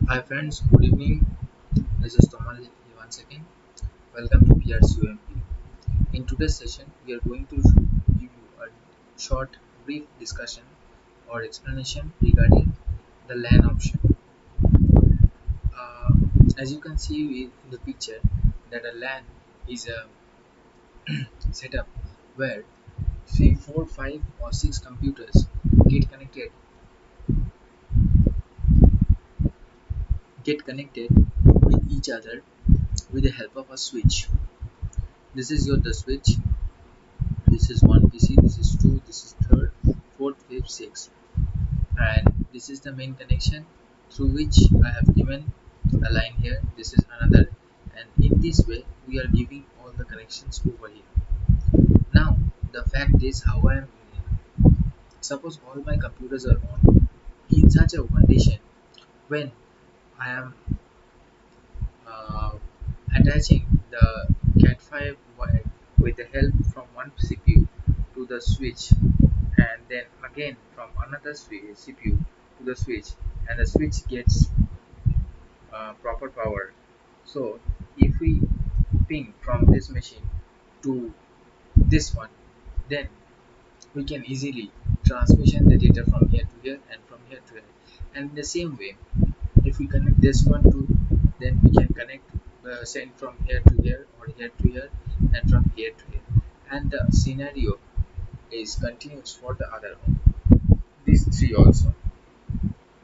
Hi friends, good evening. This is Tomal here once again. Welcome to PRCUMP. In today's session, we are going to give you a short, brief discussion or explanation regarding the LAN option. Uh, as you can see in the picture, that a LAN is a setup where 3, 4, 5 or 6 computers get connected with each other with the help of a switch. This is the switch. This is one PC, this is two, this is third, fourth, fifth, sixth, and this is the main connection through which I have given a line here. This is another, and in this way we are giving all the connections over here. Now the fact is how I am doing it. Suppose all my computers are on in such a condition when I am uh, attaching the Cat5 wire with the help from one CPU to the switch, and then again from another CPU to the switch, and the switch gets proper power. So if we ping from this machine to this one, then we can easily transmission the data from here to here and from here to here. And in the same way, if we connect this one to, then we can connect send from here to here or here to here and from here to here, and the scenario is continuous for the other one, these three also.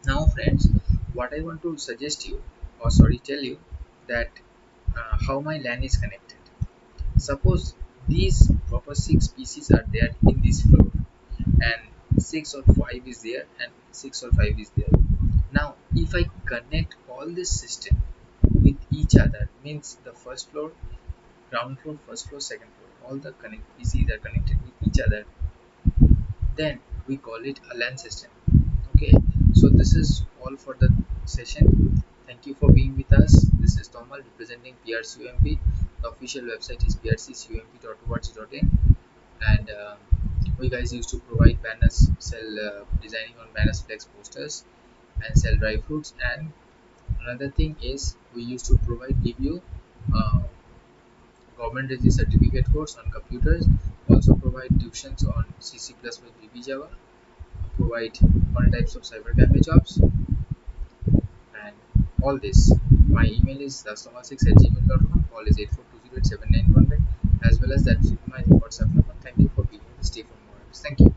Now friends, what I want to suggest you, or sorry tell you, that how my LAN is connected. Suppose these proper 6 PCs are there in this floor, and 6 or 5 is there and 6 or 5 is there. Now if I connect all this system with each other, means the first floor, ground floor, first floor, second floor, all the connect PCs are connected with each other, then we call it a LAN system. Okay, so this is all for the session. Thank you for being with us. This is Tomal representing PRCUMP. The official website is prccump.org.in, and we guys used to provide banners, sell designing on banners, flex posters, and sell dry fruits. And another thing is we used to give you uh, government registered certificate course on computers. Also provide tuitions on CC++ VB Java. Provide all types of cyber cafe jobs and all this. My email is customer6@gmail.com. Call is 84208791, as well as that is my WhatsApp number. Thank you for being here. Stay for more. Thank you.